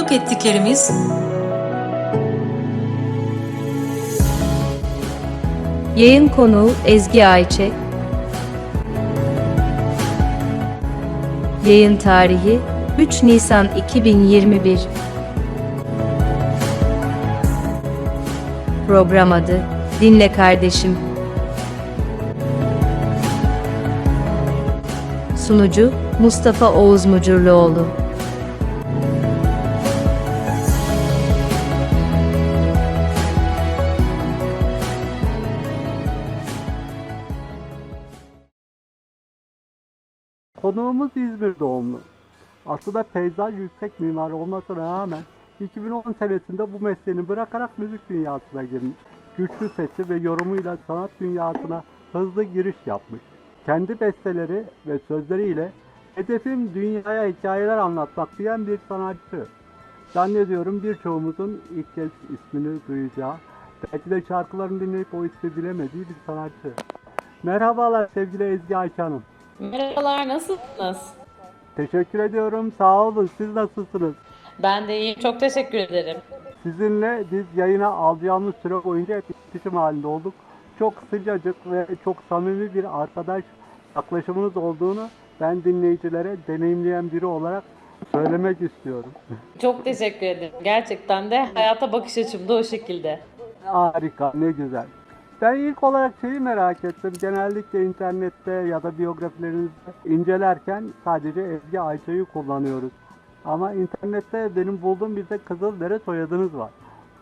konuk ettiklerimiz Yayın konuğu Ezgi Ayçek. Yayın tarihi 3 Nisan 2021. Program adı Dinle Kardeşim. Sunucu Mustafa Oğuz Mucurluoğlu. Konuğumuz İzmir doğumlu. Aslında peyzaj yüksek mimar olmasına rağmen 2010 senesinde bu mesleğini bırakarak müzik dünyasına girmiş. Güçlü sesi ve yorumuyla sanat dünyasına hızlı giriş yapmış. Kendi besteleri ve sözleriyle hedefim dünyaya hikayeler anlatmak diyen bir sanatçı. Zannediyorum birçoğumuzun ilk kez ismini duyacağı, belki de şarkılarını dinleyip o ismi bilemediği bir sanatçı. Merhabalar sevgili Ezgi Ayça Hanım. Merhabalar, nasılsınız? Teşekkür ediyorum. Sağ olun. Siz nasılsınız? Ben de iyiyim, çok teşekkür ederim. Sizinle biz yayına alacağımız süre boyunca hep iletişim halinde olduk. Çok sıcacık ve çok samimi bir arkadaş yaklaşımınız olduğunu ben dinleyicilere deneyimleyen biri olarak söylemek istiyorum. Çok teşekkür ederim. Gerçekten de hayata bakış açım da o şekilde. Harika, ne güzel. Ben ilk olarak şeyi merak ettim. Genellikle internette ya da biyografilerinizde incelerken sadece Ezgi Ayça'yı kullanıyoruz. Ama internette benim bulduğum bir de Kızıldere soyadınız var.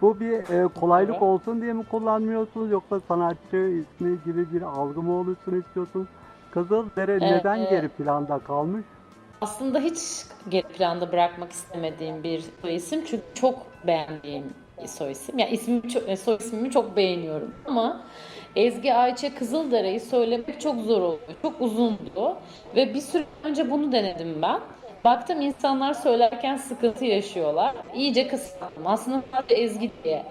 Bu bir kolaylık Evet. olsun diye mi kullanmıyorsunuz yoksa sanatçı ismi gibi bir algı mı oluşsun istiyorsunuz? Kızıldere neden geri planda kalmış? Aslında hiç geri planda bırakmak istemediğim bir soy isim. Çünkü çok beğendiğim bir soy isim. Yani soy ismimi çok beğeniyorum. Ama Ezgi Ayça Kızıldere'yi söylemek çok zor oluyor. Çok uzundu. Ve bir süre önce bunu denedim ben. Baktım insanlar söylerken sıkıntı yaşıyorlar. İyice kısalttım. Aslında sadece Ezgi diye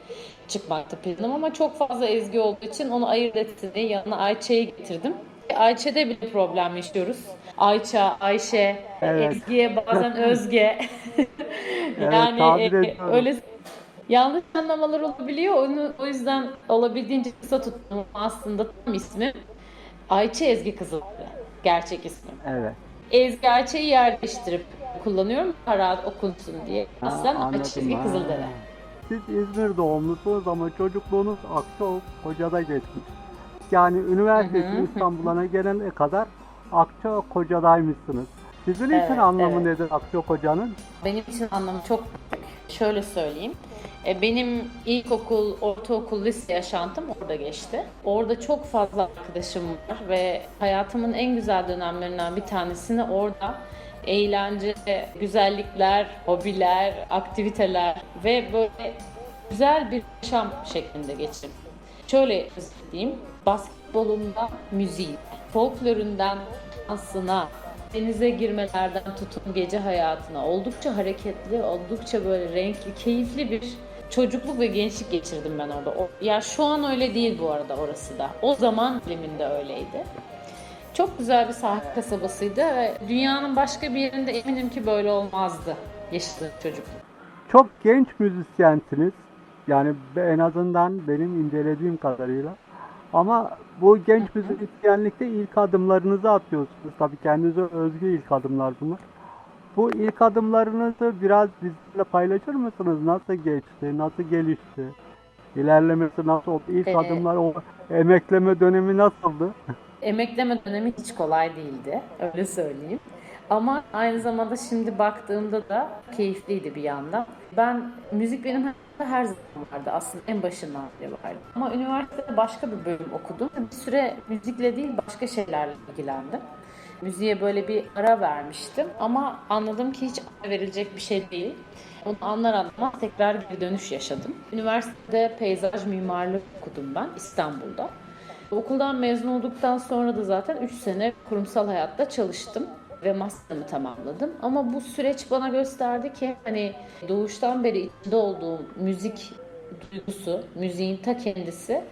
çıkmaktı planım ama çok fazla Ezgi olduğu için onu ayırt ettim diye yanına Ayça'yı getirdim. Ayça'da bile problem yaşıyoruz. Ayça, Ayşe, Evet. Ezgi'ye bazen Özge. Evet, tabir ediyorum. Öyle yanlış anlamalar olabiliyor. O yüzden olabildiğince kısa tuttum. Aslında tam ismim Ayça Ezgi Kızıldere. Gerçek ismim. Evet. Ezgi Ayça'yı yer değiştirip kullanıyorum. Daha rahat okunsun diye. Aslen Anladım. Ayça Ezgi Kızıldere. Siz İzmir doğumlusunuz ama çocukluğunuz Akçakoca'da geçmiş. Yani üniversitesi İstanbul'a gelene kadar Akçakoca'daymışsınız. Sizin için Evet, anlamı evet. nedir Akçakoca'nın? Benim için anlamı çok büyük. Şöyle söyleyeyim. Benim ilkokul, ortaokul, lise yaşantım orada geçti. Orada çok fazla arkadaşım var ve hayatımın en güzel dönemlerinden bir tanesini orada eğlence, güzellikler, hobiler, aktiviteler ve böyle güzel bir yaşam şeklinde geçirdim. Şöyle özetleyeyim. Basketbolundan müziğe, folklorundan dansına, denize girmelerden tutun gece hayatına oldukça hareketli, oldukça böyle renkli, keyifli bir çocukluk ve gençlik geçirdim ben orada. Ya şu an öyle değil bu arada orası da. O zaman diliminde öyleydi. Çok güzel bir sahil kasabasıydı ve dünyanın başka bir yerinde eminim ki böyle olmazdı yaşadığım çocukluk. Çok genç müzisyensiniz. Yani en azından benim incelediğim kadarıyla. Ama bu genç müzisyenlikte ilk adımlarınızı atıyorsunuz. Tabii kendinize özgü ilk adımlar bunlar. Bu ilk adımlarınızı biraz bizimle paylaşır mısınız? Nasıl geçti? Nasıl gelişti? İlerlemesi nasıl oldu? İlk Ee, adımlar, o emekleme dönemi nasıldı? Emekleme dönemi hiç kolay değildi, öyle söyleyeyim. Ama aynı zamanda şimdi baktığımda da keyifliydi bir yandan. Müzik benim hayatımda her zaman vardı, aslında en başından beri vardı. Ama üniversitede başka bir bölüm okudum. Bir süre müzikle değil başka şeylerle ilgilendim. Müziğe böyle bir ara vermiştim ama anladım ki hiç ara verilecek bir şey değil. Onu anlar anlamaz tekrar geri dönüş yaşadım. Üniversitede peyzaj mimarlığı okudum ben İstanbul'da. Okuldan mezun olduktan sonra da zaten 3 sene kurumsal hayatta çalıştım ve master'ımı tamamladım. Ama bu süreç bana gösterdi ki hani doğuştan beri içinde olduğum müzik duygusu, müziğin ta kendisi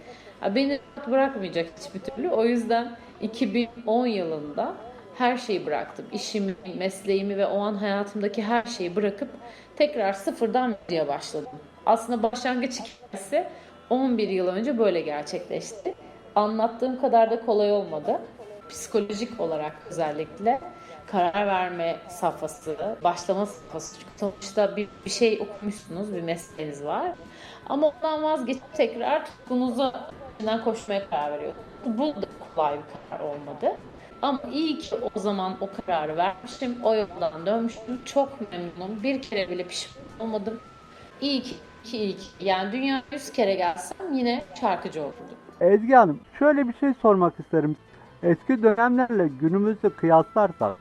beni rahat bırakmayacak hiçbir türlü. O yüzden 2010 yılında her şeyi bıraktım. İşimi, mesleğimi ve o an hayatımdaki her şeyi bırakıp tekrar sıfırdan müziğe başladım. Aslında başlangıç hikayesi 11 yıl önce böyle gerçekleşti. Anlattığım kadar da kolay olmadı. Psikolojik olarak özellikle karar verme safhası, başlama safhası. Çünkü sonuçta bir şey okumuşsunuz, bir mesleğiniz var. Ama ondan vazgeçip tekrar tutkunuza koşmaya karar veriyorsunuz. Bu da kolay bir karar olmadı. Ama iyi ki o zaman o kararı vermişim, o yoldan dönmüştüm. Çok memnunum. Bir kere bile pişman olmadım. İyi ki, iyi ki. Yani dünya 100 kere gelsem yine şarkıcı olurdum. Ezgi Hanım, şöyle bir şey sormak isterim. Eski dönemlerle günümüzü kıyaslarsak,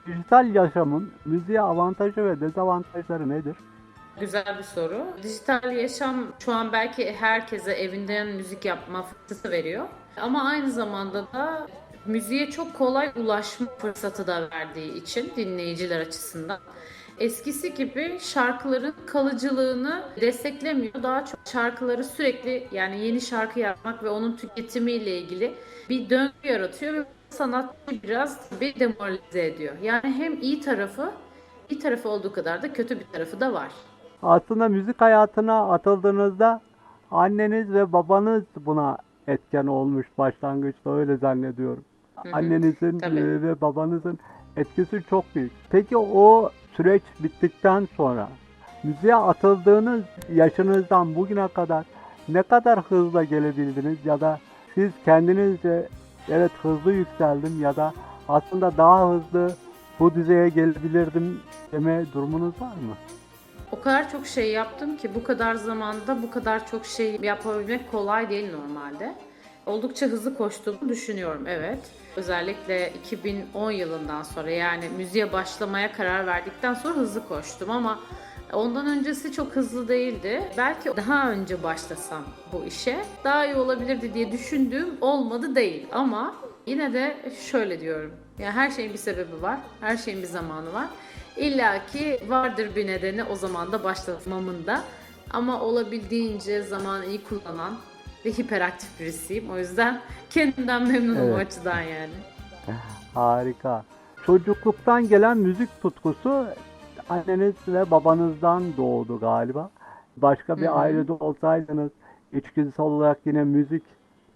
dijital yaşamın müziğe avantajı ve dezavantajları nedir? Güzel bir soru. Dijital yaşam şu an belki herkese evinden müzik yapma fırsatı veriyor. Ama aynı zamanda da müziğe çok kolay ulaşma fırsatı da verdiği için dinleyiciler açısından eskisi gibi şarkıların kalıcılığını desteklemiyor. Daha çok şarkıları sürekli yani yeni şarkı yapmak ve onun tüketimiyle ilgili bir döngü yaratıyor ve sanatçı biraz bir demoralize ediyor. Yani hem iyi tarafı olduğu kadar da kötü bir tarafı da var. Aslında müzik hayatına atıldığınızda anneniz ve babanız buna etken olmuş başlangıçta, öyle zannediyorum. Annenizin Tabii. ve babanızın etkisi çok büyük. Peki o süreç bittikten sonra müziğe atıldığınız yaşınızdan bugüne kadar ne kadar hızla gelebildiniz ya da siz kendinizce evet hızlı yükseldim ya da aslında daha hızlı bu düzeye gelebilirdim deme durumunuz var mı? O kadar çok şey yaptım ki bu kadar zamanda bu kadar çok şey yapabilmek kolay değil normalde. Oldukça hızlı koştuğumu düşünüyorum, evet. Özellikle 2010 yılından sonra yani müziğe başlamaya karar verdikten sonra hızlı koştum ama ondan öncesi çok hızlı değildi. Belki daha önce başlasam bu işe daha iyi olabilirdi diye düşündüğüm olmadı değil ama yine de şöyle diyorum. Yani her şeyin bir sebebi var, her şeyin bir zamanı var. İlla ki vardır bir nedeni o zaman da başlamamın da. Ama olabildiğince zamanı iyi kullanan ve hiperaktif birisiyim. O yüzden kendimden memnunum o Evet. açıdan yani. Harika. Çocukluktan gelen müzik tutkusu anneniz ve babanızdan doğdu galiba. Başka bir ailede olsaydınız içgüdüsel olarak yine müzik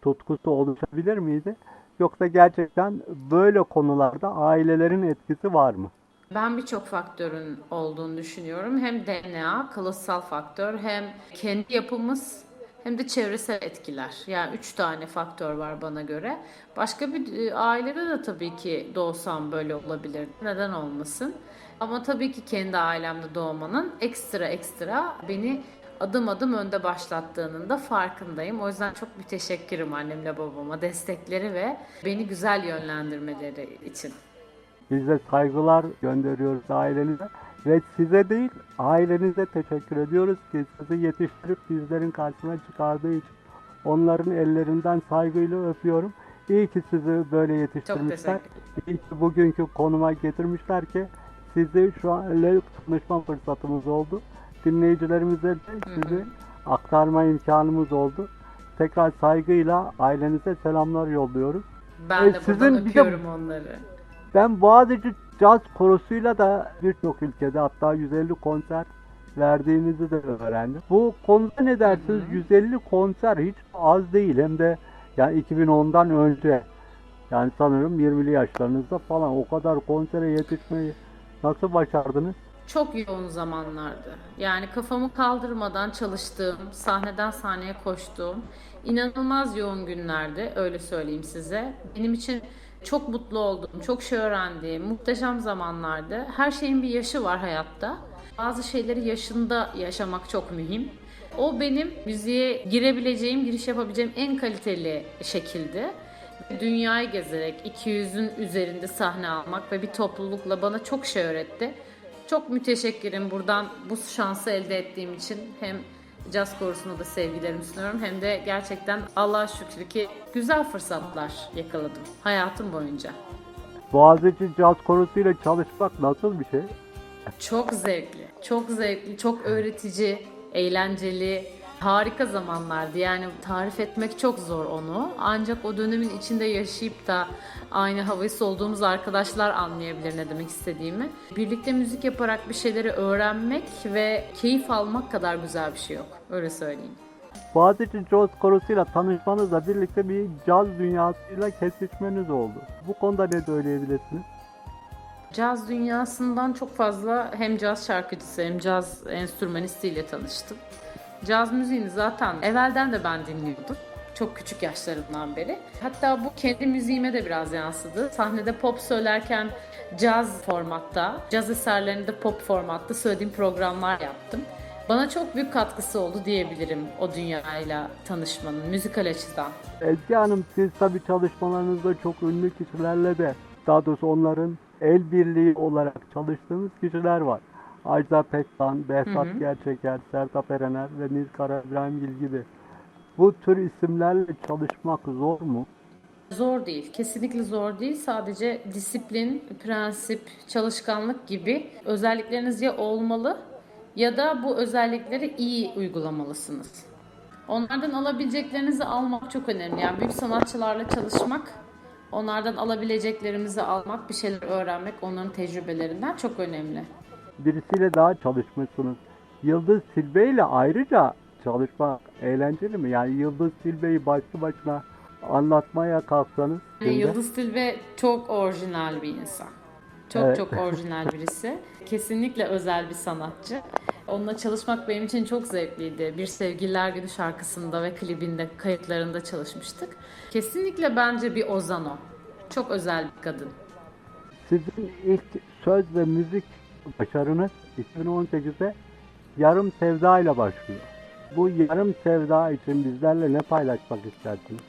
tutkusu oluşabilir miydi? Yoksa gerçekten böyle konularda ailelerin etkisi var mı? Ben birçok faktörün olduğunu düşünüyorum. Hem DNA, kalıtsal faktör, hem kendi yapımız hem de çevresel etkiler. Yani 3 tane faktör var bana göre. Başka bir ailede de tabii ki doğsam böyle olabilir. Neden olmasın? Ama tabii ki kendi ailemde doğmanın ekstra beni adım adım önde başlattığının da farkındayım. O yüzden çok müteşekkirim annemle babama destekleri ve beni güzel yönlendirmeleri için. Biz de saygılar gönderiyoruz ailenize ve size değil ailenize teşekkür ediyoruz ki sizi yetiştirip bizlerin karşısına çıkardığı için onların ellerinden saygıyla öpüyorum. İyi ki sizi böyle Çok yetiştirmişler. teşekkür İyi ki bugünkü konuma getirmişler ki sizi şu an tanışma fırsatımız oldu. Dinleyicilerimize de sizi aktarma imkanımız oldu. Tekrar saygıyla ailenize selamlar yolluyoruz. Ben de Sizin buradan bir de- öpüyorum onları. Ben Boğaziçi Caz Korosu'yla da birçok ülkede hatta 150 konser verdiğinizi de öğrendim. Bu konuda ne dersiniz? 150 konser hiç az değil, hem de yani 2010'dan önce. Yani sanırım 20'li yaşlarınızda falan o kadar konsere yetişmeyi nasıl başardınız? Çok yoğun zamanlardı. Yani kafamı kaldırmadan çalıştığım, sahneden sahneye koştuğum, inanılmaz yoğun günlerdi, öyle söyleyeyim size. Benim için çok mutlu olduğum, çok şey öğrendiğim, muhteşem zamanlardı. Her şeyin bir yaşı var hayatta. Bazı şeyleri yaşında yaşamak çok mühim. O benim müziğe girebileceğim, giriş yapabileceğim en kaliteli şekildi. Dünyayı gezerek 200'ün üzerinde sahne almak ve bir toplulukla bana çok şey öğretti. Çok müteşekkirim buradan bu şansı elde ettiğim için. Hem Caz Korosu'na da sevgilerimi sunuyorum hem de gerçekten Allah'a şükür ki güzel fırsatlar yakaladım hayatım boyunca. Boğaziçi Caz Korosu'yla çalışmak nasıl bir şey? Çok zevkli, çok zevkli, çok öğretici, eğlenceli. harika zamanlardı. Yani tarif etmek çok zor onu. Ancak o dönemin içinde yaşayıp da aynı havayı soluduğumuz arkadaşlar anlayabilir ne demek istediğimi. Birlikte müzik yaparak bir şeyleri öğrenmek ve keyif almak kadar güzel bir şey yok. Öyle söyleyeyim. Boğaziçi Caz Korosu'yla tanışmanızla birlikte bir caz dünyasıyla kesişmeniz oldu. Bu konuda ne söyleyebilirsiniz? Caz dünyasından çok fazla hem caz şarkıcısı hem caz enstrümanistiyle tanıştım. Caz müziğini zaten evvelden de ben dinliyordum. Çok küçük yaşlarımdan beri. Hatta bu kendi müziğime de biraz yansıdı. Sahnede pop söylerken caz formatta, caz eserlerini de pop formatta söylediğim programlar yaptım. Bana çok büyük katkısı oldu diyebilirim o dünyayla tanışmanın, müzikal açıdan. Ezgi Hanım, siz tabii çalışmalarınızda çok ünlü kişilerle de, daha doğrusu onların el birliği olarak çalıştığınız kişiler var. Ajda Pekkan, Behzat Gerçeker, Sertab Erener ve Nil Kara İbrahimgil gibi. Bu tür isimlerle çalışmak zor mu? Zor değil, kesinlikle zor değil. Sadece disiplin, prensip, çalışkanlık gibi özellikleriniz ya olmalı ya da bu özellikleri iyi uygulamalısınız. Onlardan alabileceklerinizi almak çok önemli. Yani büyük sanatçılarla çalışmak, onlardan alabileceklerimizi almak, bir şeyler öğrenmek onların tecrübelerinden çok önemli. Birisiyle daha çalışmışsınız. Yıldız Tilbe ile ayrıca çalışmak eğlenceli mi? Yani Yıldız Tilbe'yi başlı başına anlatmaya kalksanız. Yani Yıldız Tilbe çok orijinal bir insan. Çok orijinal birisi. Kesinlikle özel bir sanatçı. Onunla çalışmak benim için çok zevkliydi. Bir Sevgililer Günü şarkısında ve klibinde, kayıtlarında çalışmıştık. Kesinlikle bence bir ozan o. Çok özel bir kadın. Sizin ilk söz ve müzik başarınız 2018'de Yarım Sevda ile başlıyor. Bu Yarım Sevda için bizlerle ne paylaşmak istersiniz?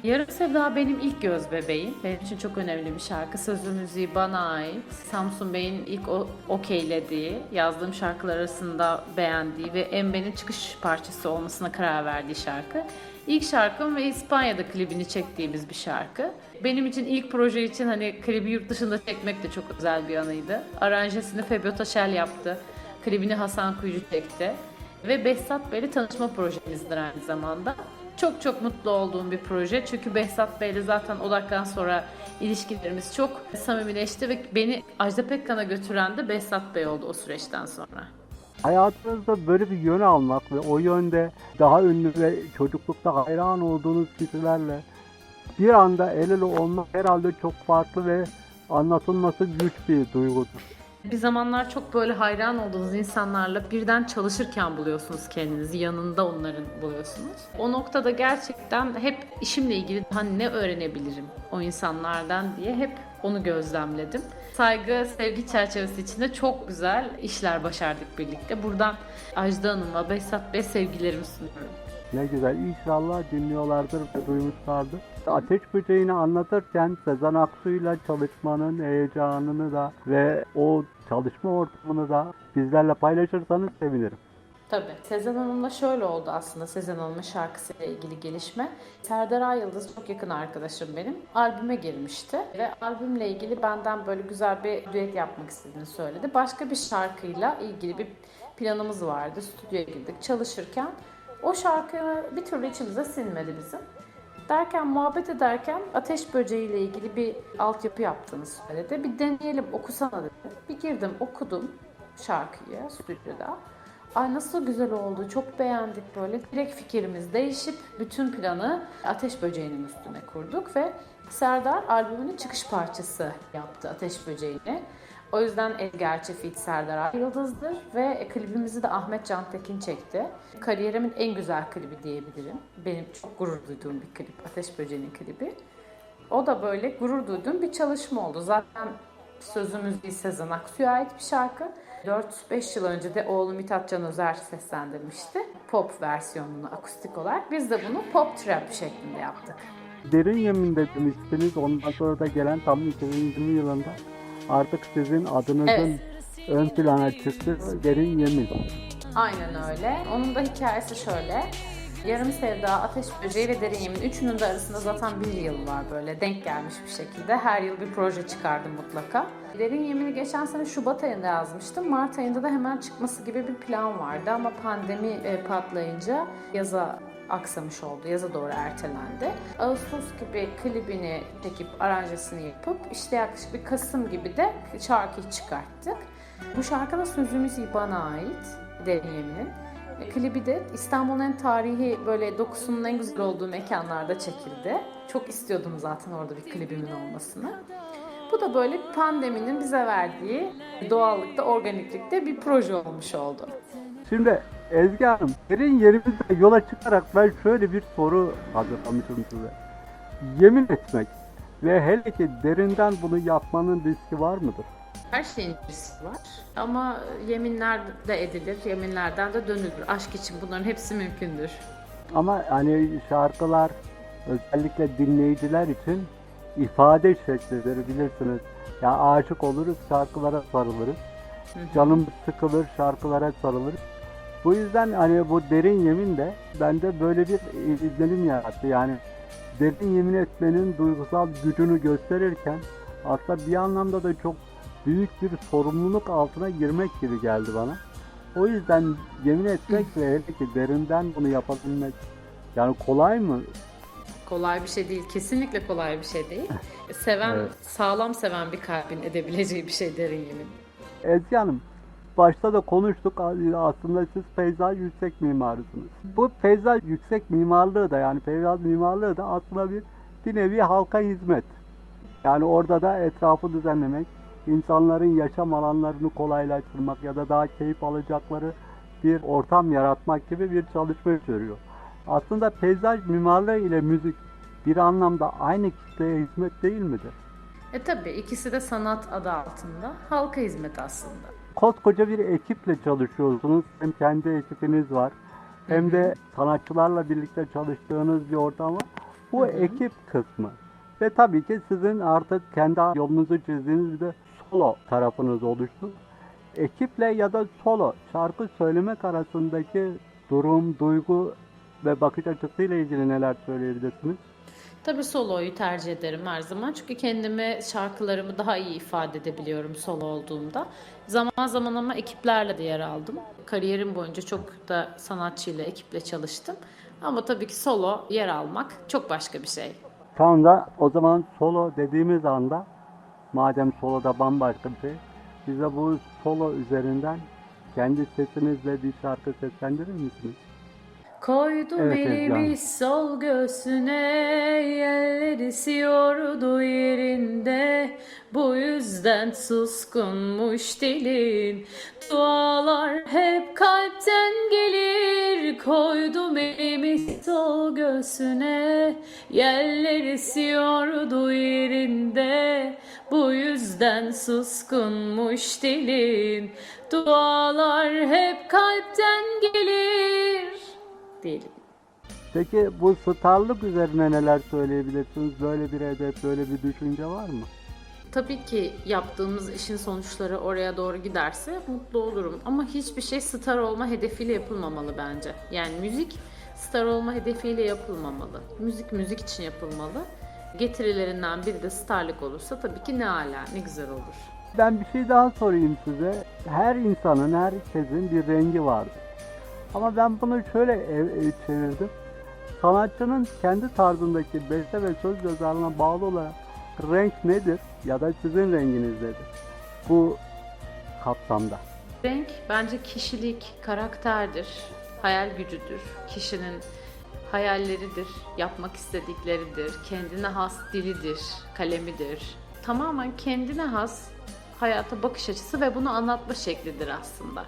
Yarım Sevda benim ilk göz bebeğim. Benim için çok önemli bir şarkı. Sözü müziği bana ait. Samsun Bey'in ilk okeylediği, yazdığım şarkılar arasında beğendiği ve Embe'nin çıkış parçası olmasına karar verdiği şarkı. İlk şarkım ve İspanya'da klibini çektiğimiz bir şarkı. Benim için ilk proje için hani klibi yurt dışında çekmek de çok özel bir anıydı. Aranjesini Fabio Taşel yaptı. Klibini Hasan Kuyucu çekti. Ve Behzat Bey'le tanışma projemizdir aynı zamanda. Çok mutlu olduğum bir proje. Çünkü Behzat Bey'le zaten o dakikadan sonra ilişkilerimiz çok samimileşti ve beni Ajda Pekkan'a götüren de Behzat Bey oldu o süreçten sonra. Hayatınızda böyle bir yön almak ve o yönde daha ünlü ve çocuklukta hayran olduğunuz kişilerle bir anda el ele olmak herhalde çok farklı ve anlatılması güç bir duygudur. Bir zamanlar çok böyle hayran olduğunuz insanlarla birden çalışırken buluyorsunuz kendinizi, yanında onların buluyorsunuz. O noktada gerçekten hep işimle ilgili hani ne öğrenebilirim o insanlardan diye hep onu gözlemledim. Saygı, sevgi çerçevesi içinde çok güzel işler başardık birlikte. Buradan Ajda Hanım'a, Behzat Bey sevgilerimi sunuyorum. Ne güzel. İnşallah dinliyorlardır ve duymuşlardır. Ateş Böceği'ni anlatırken Sezen Aksu'yla çalışmanın heyecanını da ve o çalışma ortamını da bizlerle paylaşırsanız sevinirim. Tabii. Sezen Hanım'la şöyle oldu aslında Sezen Hanım'ın şarkısıyla ilgili gelişme. Serdar Ayıldız çok yakın arkadaşım benim. Albüme girmişti ve albümle ilgili benden böyle güzel bir düet yapmak istediğini söyledi. Başka bir şarkıyla ilgili bir planımız vardı. Stüdyoya girdik çalışırken. O şarkı bir türlü içimize sinmedi bizim. Derken, muhabbet ederken Ateş Böceği ile ilgili bir altyapı yaptığını söyledi. Bir deneyelim, okusana dedi. Bir girdim, okudum şarkıyı stüdyoda. Ay nasıl güzel oldu, çok beğendik böyle. Direkt fikrimiz değişip bütün planı Ateş Böceği'nin üstüne kurduk ve Serdar albümünün çıkış parçası yaptı Ateş Böceği'ni. O yüzden gerçi feat Serdar Yıldız'dır ve klibimizi de Ahmet Cantekin çekti. Kariyerimin en güzel klibi diyebilirim. Benim çok gurur duyduğum bir klip, Ateş Böceği'nin klibi. O da böyle gurur duyduğum bir çalışma oldu. Zaten sözümüz değil Sezen Aksu'ya ait bir şarkı. 4-5 yıl önce de oğlu Mithat Can Özer seslendirmişti. Pop versiyonunu akustik olarak. Biz de bunu pop trap şeklinde yaptık. Derin Yemin demiştiniz. Ondan sonra da gelen tam 2020 yılında artık sizin adınızın ön plana çıktı. Derin Yemin. Aynen öyle. Onun da hikayesi şöyle. Yarım Sevda, Ateş Böceği ve Derin Yemin. Üçünün de arasında zaten bir yıl var böyle denk gelmiş bir şekilde. Her yıl bir proje çıkardım mutlaka. Derin Yemin'i geçen sene Şubat ayında yazmıştım. Mart ayında da hemen çıkması gibi bir plan vardı ama pandemi patlayınca yaza aksamış oldu. Yaza doğru ertelendi. Ağustos gibi klibini çekip aranjesini yapıp işte yaklaşık bir Kasım gibi de şarkıyı çıkarttık. Bu şarkının sözü müziği bana ait. Derin Yemin'in. Klibi de İstanbul'un en tarihi böyle dokusunun en güzel olduğu mekanlarda çekildi. Çok istiyordum zaten orada bir klibimin olmasını. Bu da böyle pandeminin bize verdiği doğallıkta, organiklikte bir proje olmuş oldu. Şimdi Ezgi Hanım, derin yerimizde yola çıkarak ben şöyle bir soru hazırlamışım size. Yemin etmek ve hele ki derinden bunu yapmanın riski var mıdır? Her şeyin riski var ama yeminler de edilir, yeminlerden de dönülür. Aşk için bunların hepsi mümkündür. Ama hani şarkılar özellikle dinleyiciler için ifade şeklidir bilirsiniz. Ya aşık oluruz, şarkılara sarılırız. Canımız sıkılır, şarkılara sarılırız. Bu yüzden hani bu derin yemin de bende böyle bir izlenim yarattı. Yani derin yemin etmenin duygusal gücünü gösterirken aslında bir anlamda da çok büyük bir sorumluluk altına girmek gibi geldi bana. O yüzden yemin etmek ve hele ki derinden bunu yapabilmek yani kolay mı? Kolay bir şey değil, kesinlikle kolay bir şey değil. Seven, Evet. sağlam seven bir kalbin edebileceği bir şey derin yemin. Ezgi Hanım, başta da konuştuk aslında siz peyzaj yüksek mimarısınız. Bu peyzaj yüksek mimarlığı da yani peyzaj mimarlığı da aslında bir nevi halka hizmet. Yani orada da etrafı düzenlemek, insanların yaşam alanlarını kolaylaştırmak ya da daha keyif alacakları bir ortam yaratmak gibi bir çalışma görüyor. Aslında peyzaj mimarlığı ile müzik bir anlamda aynı kitleye hizmet değil midir? Tabii ikisi de sanat adı altında halka hizmet aslında. Koskoca bir ekiple çalışıyorsunuz. Hem kendi ekibiniz var hem de sanatçılarla birlikte çalıştığınız bir ortam var. Bu ekip kısmı. Ve tabii ki sizin artık kendi yolunuzu çizdiğiniz bir de solo tarafınız oluştu. Ekiple ya da solo şarkı söylemek arasındaki durum, duygu ve bakış açısıyla ilgili neler söyleyebilirsiniz? Tabii soloyu tercih ederim her zaman. Çünkü kendimi, şarkılarımı daha iyi ifade edebiliyorum solo olduğumda. Zaman zaman ama ekiplerle de yer aldım. Kariyerim boyunca çok da sanatçıyla, ekiple çalıştım. Ama tabii ki solo yer almak çok başka bir şey. Tam da o zaman solo dediğimiz anda madem solo da bambaşka bir şey bize bu solo üzerinden kendi sesinizle bir şarkı seslendirir misiniz? Koydum Evet, elimi Ezgi sol göğsüne, yeller esiyordu yerinde. Bu yüzden suskunmuş dilin, dualar hep kalpten gelir. Koydum elimi sol göğsüne, yeller esiyordu yerinde. Bu yüzden suskunmuş dilin, dualar hep kalpten gelir. Diyelim. Peki bu starlık üzerine neler söyleyebilirsiniz? Böyle bir hedef, böyle bir düşünce var mı? Tabii ki yaptığımız işin sonuçları oraya doğru giderse mutlu olurum. Ama hiçbir şey star olma hedefiyle yapılmamalı bence. Yani müzik star olma hedefiyle yapılmamalı. Müzik müzik için yapılmalı. Getirilerinden biri de starlık olursa tabii ki ne ala, ne güzel olur. Ben bir şey daha sorayım size. Her insanın, herkesin bir rengi vardır. Ama ben bunu şöyle çevirdim. Sanatçının kendi tarzındaki beste ve söz yazarlığına bağlı olarak renk nedir ya da sizin renginiz nedir? Bu kapsamda. Renk bence kişilik, karakterdir, hayal gücüdür. Kişinin hayalleridir, yapmak istedikleridir, kendine has dilidir, kalemidir. Tamamen kendine has hayata bakış açısı ve bunu anlatma şeklidir aslında.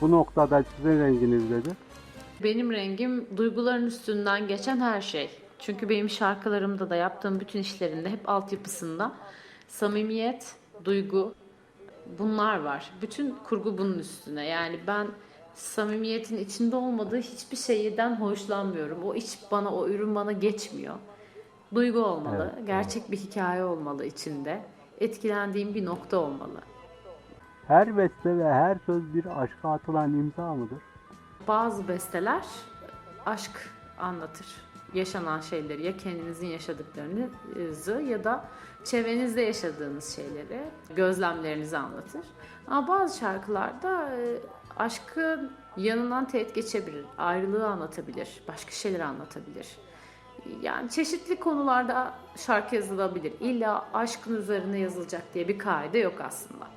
Bu noktada sizin renginiz nedir? Benim rengim duyguların üstünden geçen her şey. Çünkü benim şarkılarımda da yaptığım bütün işlerinde hep altyapısında samimiyet, duygu bunlar var. Bütün kurgu bunun üstüne. Yani ben samimiyetin içinde olmadığı hiçbir şeyden hoşlanmıyorum. O iç bana, o ürün bana geçmiyor. Duygu olmalı, Evet, gerçek bir hikaye olmalı içinde. Etkilendiğim bir nokta olmalı. Her beste ve her söz bir aşka atılan imza mıdır? Bazı besteler aşk anlatır. Yaşanan şeyleri, ya kendinizin yaşadıklarınızı ya da çevrenizde yaşadığınız şeyleri, gözlemlerinizi anlatır. Ama bazı şarkılarda aşkın yanından teğet geçebilir, ayrılığı anlatabilir, başka şeyleri anlatabilir. Yani çeşitli konularda şarkı yazılabilir. İlla aşkın üzerine yazılacak diye bir kaide yok aslında.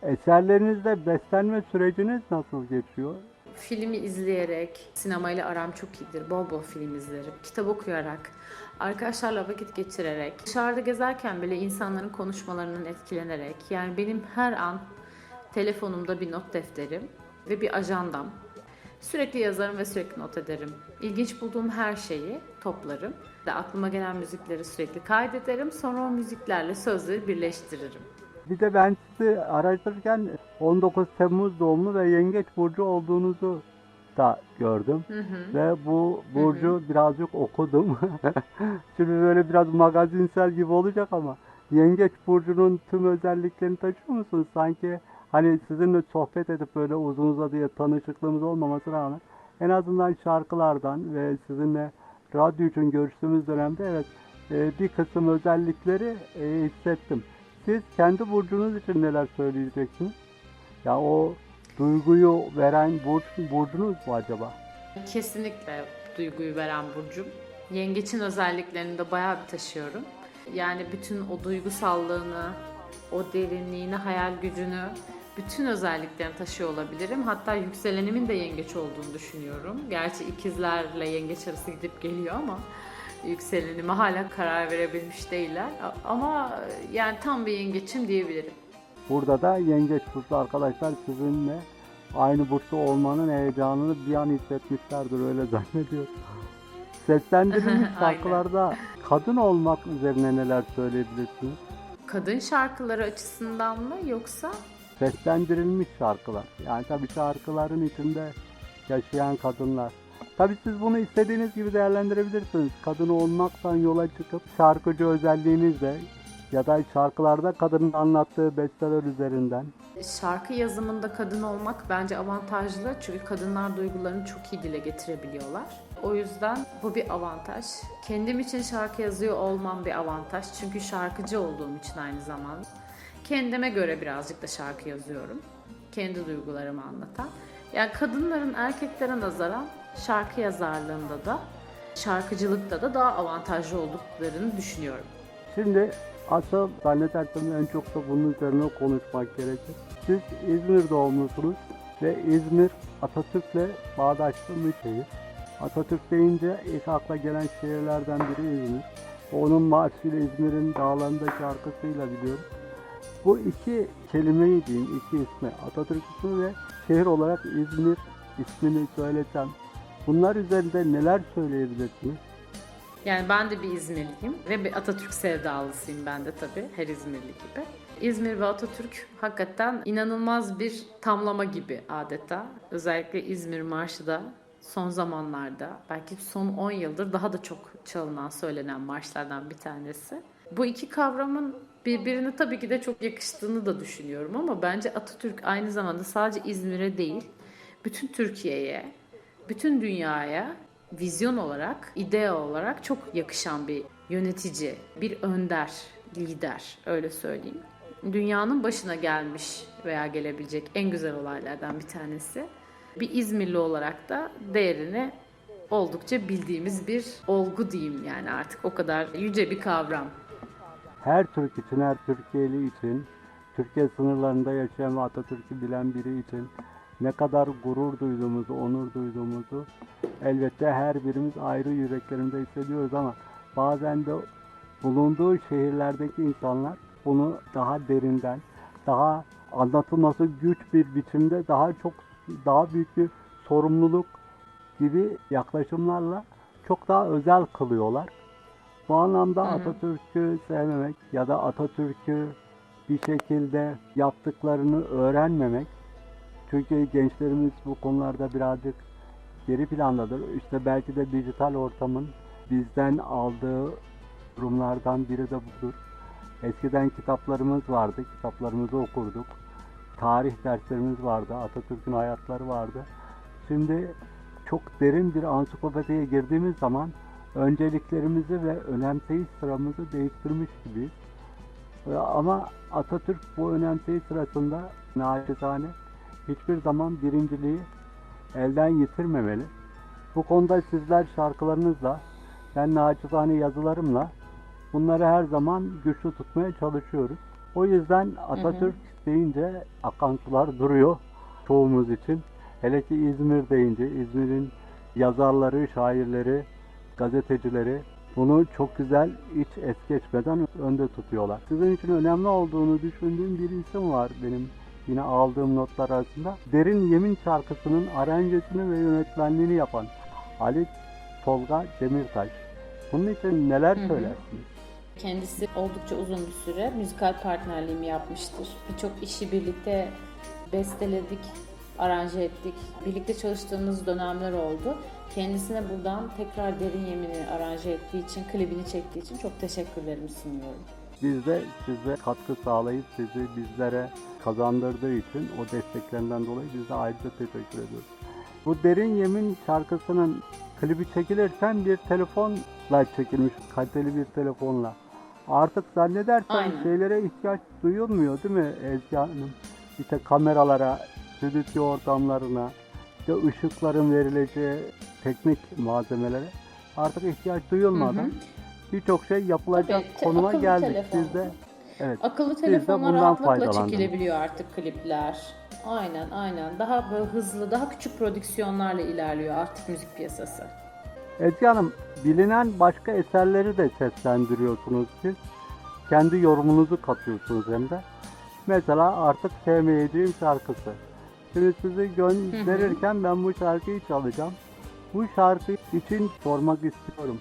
Eserlerinizde beslenme süreciniz nasıl geçiyor? Filmi izleyerek, sinemayla aram çok iyidir. Bol bol film izlerim. Kitap okuyarak, arkadaşlarla vakit geçirerek, dışarıda gezerken bile insanların konuşmalarından etkilenerek. Yani benim her an telefonumda bir not defterim ve bir ajandam. Sürekli yazarım ve sürekli not ederim. İlginç bulduğum her şeyi toplarım. Ve aklıma gelen müzikleri sürekli kaydederim. Sonra o müziklerle sözleri birleştiririm. Bir de ben sizi araştırırken 19 Temmuz doğumlu ve Yengeç Burcu olduğunuzu da gördüm. Ve bu burcu birazcık okudum. Şimdi böyle biraz magazinsel gibi olacak ama Yengeç Burcu'nun tüm özelliklerini taşıyor musunuz? Sanki hani sizinle sohbet edip böyle uzun uzadıya tanışıklığımız olmamasına rağmen en azından şarkılardan ve sizinle radyo için görüştüğümüz dönemde evet bir kısım özellikleri hissettim. Siz kendi burcunuz için neler söyleyeceksiniz? Ya o duyguyu veren burcunuz mu acaba? Kesinlikle duyguyu veren burcum. Yengeçin özelliklerini de bayağı bir taşıyorum. Yani bütün o duygusallığını, o derinliğini, hayal gücünü, bütün özelliklerini taşıyor olabilirim. Hatta yükselenimin de yengeç olduğunu düşünüyorum. Gerçi ikizlerle yengeç arası gidip geliyor ama yükselenime hala karar verebilmiş değiller. Ama yani tam bir yengeçim diyebilirim. Burada da Yengeç Burcu arkadaşlar sizinle aynı burçta olmanın heyecanını bir an hissetmişlerdir öyle zannediyorum. Seslendirilmiş şarkılarda kadın olmak üzerine neler söyleyebilirsiniz? Kadın şarkıları açısından mı yoksa? Seslendirilmiş şarkılar. Yani tabii şarkıların içinde yaşayan kadınlar. Tabii siz bunu istediğiniz gibi değerlendirebilirsiniz. Kadın olmaktan yola çıkıp şarkıcı özelliğinizle ya da şarkılarda kadının anlattığı besteler üzerinden. Şarkı yazımında kadın olmak bence avantajlı çünkü kadınlar duygularını çok iyi dile getirebiliyorlar. O yüzden bu bir avantaj. Kendim için şarkı yazıyor olmam bir avantaj çünkü şarkıcı olduğum için aynı zamanda. Kendime göre birazcık da şarkı yazıyorum. Kendi duygularımı anlatan. Yani kadınların erkeklere nazaran şarkı yazarlığında da, şarkıcılıkta da daha avantajlı olduklarını düşünüyorum. Şimdi asıl zannedersem en çok da bunun üzerine konuşmak gerekir. Siz İzmir doğumlusunuz ve İzmir Atatürk'le bağdaşlı bir şehir. Atatürk deyince ilk akla gelen şehirlerden biri İzmir. Onun marşıyla İzmir'in dağlarında şarkısıyla biliyorum. Bu iki kelimeyi diyeyim, iki ismi, Atatürk ismi ve şehir olarak İzmir ismini söylesem, bunlar üzerinde neler söyleyebilirsiniz? Yani ben de bir İzmirliyim ve bir Atatürk sevdalısıyım ben de tabii, her İzmirli gibi. İzmir ve Atatürk hakikaten inanılmaz bir tamlama gibi adeta. Özellikle İzmir Marşı da son zamanlarda, belki son 10 yıldır daha da çok çalınan, söylenen marşlardan bir tanesi. Bu iki kavramın birbirine tabii ki de çok yakıştığını da düşünüyorum ama bence Atatürk aynı zamanda sadece İzmir'e değil, bütün Türkiye'ye, bütün dünyaya vizyon olarak, idea olarak çok yakışan bir yönetici, bir önder, lider öyle söyleyeyim. Dünyanın başına gelmiş veya gelebilecek en güzel olaylardan bir tanesi. Bir İzmirli olarak da değerini oldukça bildiğimiz bir olgu diyeyim yani artık o kadar yüce bir kavram. Her Türk için, her Türkiye'li için, Türkiye sınırlarında yaşayan ve Atatürk'ü bilen biri için ne kadar gurur duyduğumuzu, onur duyduğumuzu elbette her birimiz ayrı yüreklerinde hissediyoruz ama bazen de bulunduğu şehirlerdeki insanlar bunu daha derinden, daha anlatılması güç bir biçimde daha büyük bir sorumluluk gibi yaklaşımlarla çok daha özel kılıyorlar. Bu anlamda Atatürk'ü sevmemek ya da Atatürk'ü bir şekilde yaptıklarını öğrenmemek, çünkü gençlerimiz bu konularda birazcık geri plandadır. İşte belki de dijital ortamın bizden aldığı durumlardan biri de budur. Eskiden kitaplarımız vardı, kitaplarımızı okurduk. Tarih derslerimiz vardı, Atatürk'ün hayatları vardı. Şimdi çok derin bir ansiklopediye girdiğimiz zaman önceliklerimizi ve önemseyiş sıramızı değiştirmiş gibiyiz. Ama Atatürk bu önemseyiş sırasında naçizane hiçbir zaman birinciliği elden yitirmemeli. Bu konuda sizler şarkılarınızla, ben naçizane yazılarımla bunları her zaman güçlü tutmaya çalışıyoruz. O yüzden Atatürk deyince akan sular duruyor çoğumuz için. Hele ki İzmir deyince, İzmir'in yazarları, şairleri, gazetecileri bunu çok güzel hiç es geçmeden önde tutuyorlar. Sizin için önemli olduğunu düşündüğüm bir isim var benim yine aldığım notlar arasında. Derin Yemin şarkısının aranjesini ve yönetmenliğini yapan Ali Tolga Demirtaş. Bunun için neler söylersiniz? Kendisi oldukça uzun bir süre müzikal partnerliğimi yapmıştır. Birçok işi birlikte besteledik, aranje ettik. Birlikte çalıştığımız dönemler oldu. Kendisine buradan tekrar Derin Yemin'i aranje ettiği için, klibini çektiği için çok teşekkürlerimi sunuyorum. Biz de size katkı sağlayıp sizi bizlere kazandırdığı için o desteklerinden dolayı biz de ayrıca teşekkür ediyoruz. Bu Derin Yemin şarkısının klibi çekilirken bir telefonla çekilmiş, kaliteli bir telefonla. Artık zannedersem Aynen. şeylere ihtiyaç duyulmuyor değil mi Ezgi Hanım? İşte kameralara, stüdyo ortamlarına, işte ışıkların verileceği teknik malzemelere artık ihtiyaç duyulmadan birçok şey yapılacak Tabii, konuma akıllı geldik. telefon. Biz de evet. Akıllı Biz de telefonla bundan rahatlıkla faydalandık. çekilebiliyor artık klipler. Aynen. Daha böyle hızlı, daha küçük prodüksiyonlarla ilerliyor artık müzik piyasası. Ezgi Hanım, bilinen başka eserleri de seslendiriyorsunuz siz. Kendi yorumunuzu katıyorsunuz hem de. Mesela Artık Sevmeyeceğim şarkısı. Şimdi sizi gönderirken ben bu şarkıyı çalacağım. Bu şarkı için sormak istiyorum.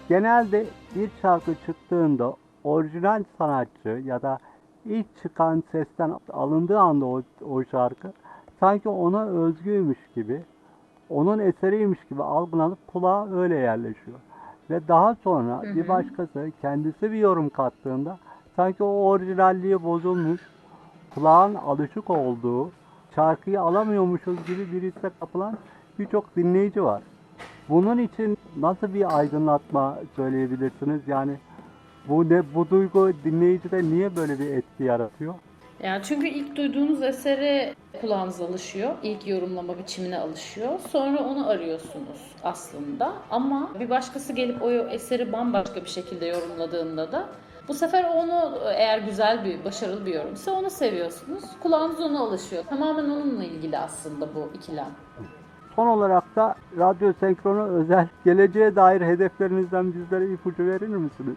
Genelde bir şarkı çıktığında orijinal sanatçı ya da ilk çıkan sesten alındığı anda o şarkı sanki ona özgüymüş gibi, onun eseriymiş gibi algılanıp kulağa öyle yerleşiyor. Ve daha sonra bir başkası kendisi bir yorum kattığında sanki o orijinalliği bozulmuş, kulağın alışık olduğu, şarkıyı alamıyormuşuz gibi bir hisse kapılan birçok dinleyici var. Bunun için nasıl bir aydınlatma söyleyebilirsiniz? Yani bu duygu dinleyicide niye böyle bir etki yaratıyor? Yani çünkü ilk duyduğunuz esere kulağınız alışıyor. İlk yorumlama biçimine alışıyor. Sonra onu arıyorsunuz aslında. Ama bir başkası gelip o eseri bambaşka bir şekilde yorumladığında da bu sefer onu, eğer güzel bir, başarılı bir yorumsa onu seviyorsunuz. Kulağınız ona alışıyor. Tamamen onunla ilgili aslında bu ikilem. Son olarak da Radyo Senkron'a özel geleceğe dair hedeflerinizden bizlere ipucu verir misiniz?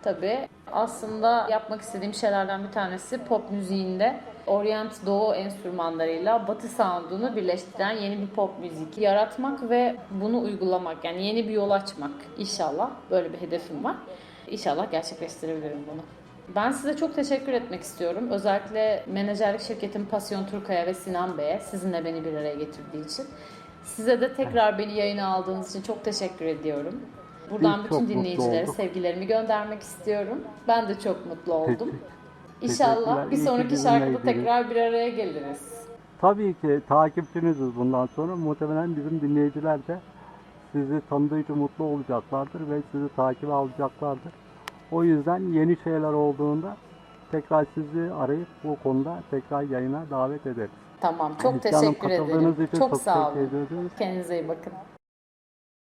Tabii. Aslında yapmak istediğim şeylerden bir tanesi pop müziğinde Orient Doğu enstrümanlarıyla Batı sound'unu birleştiren yeni bir pop müzik yaratmak ve bunu uygulamak. Yani yeni bir yol açmak inşallah. Böyle bir hedefim var. İnşallah gerçekleştirebilirim bunu. Ben size çok teşekkür etmek istiyorum. Özellikle menajerlik şirketim Pasyon Turkaya ve Sinan Bey'e sizinle beni bir araya getirdiği için. Size de tekrar beni yayına aldığınız için çok teşekkür ediyorum. Buradan Biz bütün çok mutlu dinleyicilere olduk. sevgilerimi göndermek istiyorum. Ben de çok mutlu oldum. Teşekkürler. İnşallah bir İyi ki sonraki bizimleydiniz. şarkıda tekrar bir araya geliriz. Tabii ki takipçiniziz bundan sonra. Muhtemelen bizim dinleyiciler de sizi tanıdığı için mutlu olacaklardır ve sizi takibe alacaklardır. O yüzden yeni şeyler olduğunda tekrar sizi arayıp bu konuda tekrar yayına davet ederiz. Tamam, çok Canım, teşekkür katıldığınız ederim. için Çok sağ olun. teşekkür ediyoruz. Kendinize iyi bakın.